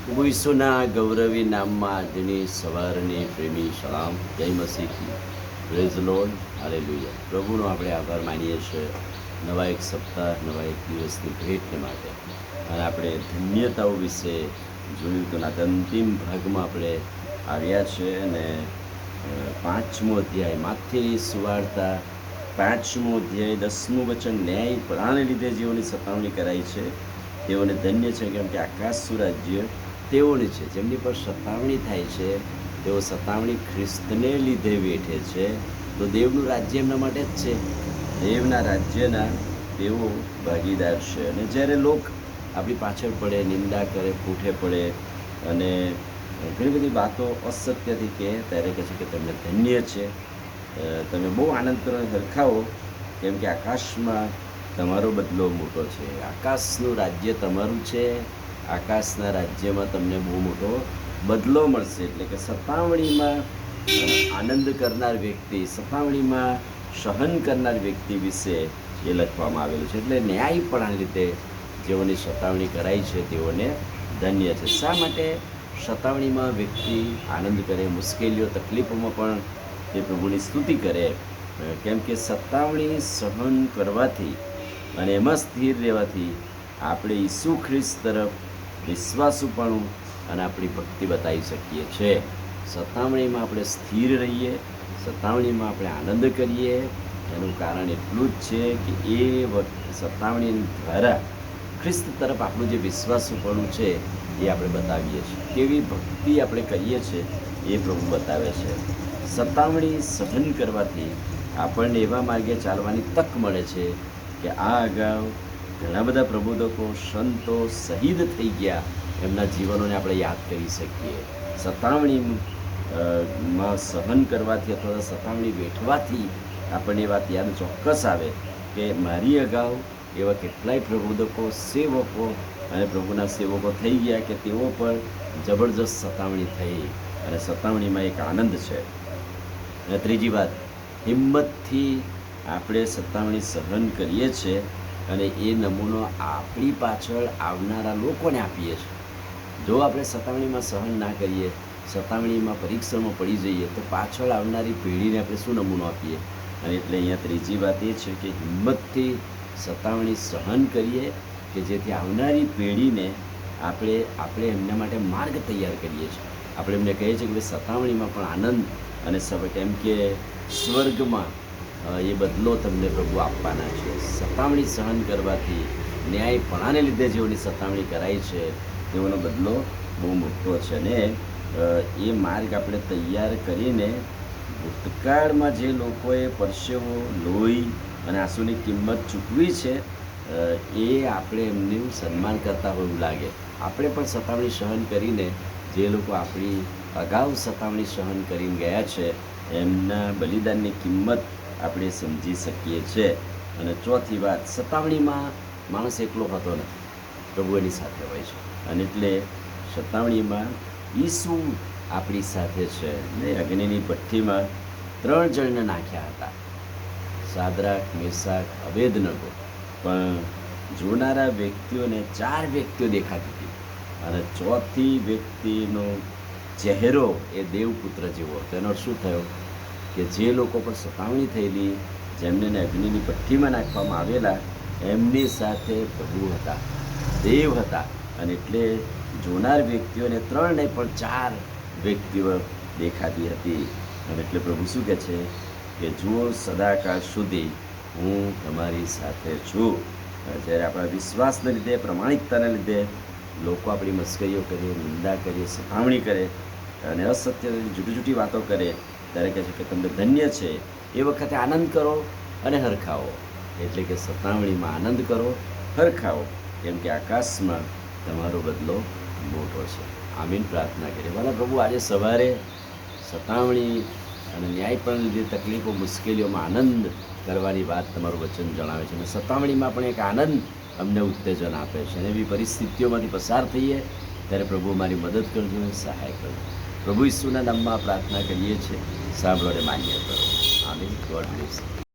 પ્રભુ ઈસુના ગૌરવી નામમાં આજની સવારની પ્રેમી સલામ, જય મસીહી, પ્રેઝ લોર્ડ, હાલેલુયા. પ્રભુનો આપણે આભાર માનીએ છીએ નવા એક સપ્તાહ, નવા એક દિવસની ભેટને માટે. અને આપણે ધન્યતાઓ વિશે જોયું તો ના અંતિમ ભાગમાં આપણે આવ્યા છે. અને 5મો અધ્યાય માથી સુવાર્તા 5મો અધ્યાય 10મું વચન, ન્યાય પણાને લીધે જેઓની સતાવણી કરાઈ છે તેઓને ધન્ય છે, કેમ કે આકાશનું રાજ્ય તેઓને છે. જેમની પર સતાવણી થાય છે તેઓ સતાવણી ખ્રિસ્તને લીધે વેઠે છે, તો દેવનું રાજ્ય એમના માટે જ છે. દેવના રાજ્યના તેઓ ભાગીદાર છે. અને જ્યારે લોક આપણી પાછળ પડે, નિંદા કરે, પૂઠે પડે અને ઘણી બધી વાતો અસત્યથી કહે, ત્યારે કહે છે કે તમને ધન્ય છે, તમે બહુ આનંદ કરો, હરખાવો, કેમ કે આકાશમાં તમારો બદલો મોટો છે. આકાશનું રાજ્ય તમારું છે. આકાશના રાજ્યમાં તમને બહુ મોટો બદલો મળશે. એટલે કે સતાવણીમાં આનંદ કરનાર વ્યક્તિ, સતાવણીમાં સહન કરનાર વ્યક્તિ વિશે એ લખવામાં આવેલું છે. એટલે ન્યાયપણાને લીધે જેઓની સતાવણી કરાઈ છે તેઓને ધન્ય છે. શા માટે સતાવણીમાં વ્યક્તિ આનંદ કરે, મુશ્કેલીઓ તકલીફોમાં પણ તે પ્રભુની સ્તુતિ કરે? કેમ કે સતાવણી સહન કરવાથી અને એમાં સ્થિર રહેવાથી આપણે ઈસુ ખ્રિસ્ત તરફ વિશ્વાસુપણું અને આપણી ભક્તિ બતાવી શકીએ છીએ. સતાવણીમાં આપણે સ્થિર રહીએ, સતાવણીમાં આપણે આનંદ કરીએ, એનું કારણ એટલું જ છે કે એ સતાવણી દ્વારા ખ્રિસ્ત તરફ આપણું જે વિશ્વાસુપણું છે એ આપણે બતાવીએ છીએ. કેવી ભક્તિ આપણે કરીએ છીએ એ પ્રભુ બતાવે છે. સતાવણી સહન કરવાથી આપણને એવા માર્ગે ચાલવાની તક મળે છે કે આ અગાઉ ઘણા બધા પ્રબોધકો, સંતો શહીદ થઈ ગયા, એમના જીવનોને આપણે યાદ કરી શકીએ. સતાવણીમાં સહન કરવાથી અથવા સતાવણી વેઠવાથી આપણને એ વાત યાદ ચોક્કસ આવે કે મારી અગાઉ એવા કેટલાય પ્રબોધકો, સેવકો અને પ્રભુના સેવકો થઈ ગયા કે તેઓ પર જબરજસ્ત સતાવણી થઈ, અને સતાવણીમાં એક આનંદ છે. અને ત્રીજી વાત, હિંમતથી આપણે સતાવણી સહન કરીએ છીએ અને એ નમૂનો આપણી પાછળ આવનારા લોકોને આપીએ છીએ. જો આપણે સતાવણીમાં સહન ના કરીએ, સતાવણીમાં પરીક્ષણમાં પડી જઈએ, તો પાછળ આવનારી પેઢીને આપણે શું નમૂનો આપીએ? અને એટલે અહીંયા ત્રીજી વાત એ છે કે હિંમતથી સતાવણી સહન કરીએ કે જેથી આવનારી પેઢીને આપણે એમના માટે માર્ગ તૈયાર કરીએ છીએ. આપણે એમને કહીએ છીએ કે ભાઈ સતાવણીમાં પણ આનંદ અને કેમ કે સ્વર્ગમાં એ બદલો તમને પ્રભુ આપવાના છે. સતાવણી સહન કરવાથી, ન્યાયપણાને લીધે જેઓની સતાવણી કરાઈ છે તેઓનો બદલો બહુ મોટો છે. અને એ માર્ગ આપણે તૈયાર કરીને ભૂતકાળમાં જે લોકોએ પરસેવો, લોહી અને આંસુની કિંમત ચૂકવી છે એ આપણે એમનું સન્માન કરતા હોય એવું લાગે. આપણે પણ સતાવણી સહન કરીને જે લોકો આપણી અગાઉ સતાવણી સહન કરીને ગયા છે એમના બલિદાનની કિંમત આપણે સમજી શકીએ છીએ. અને ચોથી વાત, સતાવણીમાં માણસ એકલો હોતો નથી, પ્રભુ એની સાથે હોય છે. અને એટલે સતાવણીમાં ઈસુ આપણી સાથે છે. ને અગ્નિની ભઠ્ઠીમાં 3 જણને નાખ્યા હતા, સાદરાક, મેસાક, અબેદનગો. પણ જોનારા વ્યક્તિઓને 4 વ્યક્તિઓ દેખાતી હતી, અને ચોથી વ્યક્તિનો ચહેરો એ દેવપુત્ર જેવો. તેનો શું થયો કે જે લોકો પર સતાવણી થયેલી, જેમને અગ્નિની ભઠ્ઠીમાં નાખવામાં આવેલા, એમની સાથે પ્રભુ હતા, દેવ હતા. અને એટલે જોનાર વ્યક્તિઓને 3 નહીં પણ 4 વ્યક્તિઓ દેખાતી હતી. અને એટલે પ્રભુ શું કહે છે કે જુઓ, સદાકાળ સુધી હું તમારી સાથે છું. જ્યારે આપણા વિશ્વાસને લીધે, પ્રમાણિકતાને લીધે લોકો આપણી મસ્કરીઓ કરે, નિંદા કરે, સતાવણી કરે અને અસત્ય જુટી વાતો કરે, ત્યારે કહે છે કે તમને ધન્ય છે. એ વખતે આનંદ કરો અને હરખાવો. એટલે કે સતાવણીમાં આનંદ કરો, હરખાવો, કેમ કે આકાશમાં તમારો બદલો મોટો છે. આમીન. પ્રાર્થના કરીએ. ભલા પ્રભુ, આજે સવારે સતાવણી અને ન્યાયપણ લીધે તકલીફો, મુશ્કેલીઓમાં આનંદ કરવાની વાત તમારું વચન જણાવે છે. અને સતાવણીમાં પણ એક આનંદ અમને ઉત્તેજન આપે છે. અને એવી પરિસ્થિતિઓમાંથી પસાર થઈએ ત્યારે પ્રભુ મારી મદદ કરજો, સહાય કરજો. પ્રભુ ઈસુના નામમાં પ્રાર્થના કરીએ છીએ, સાંભળો અને માન્ય કરો. આમીન. God bless.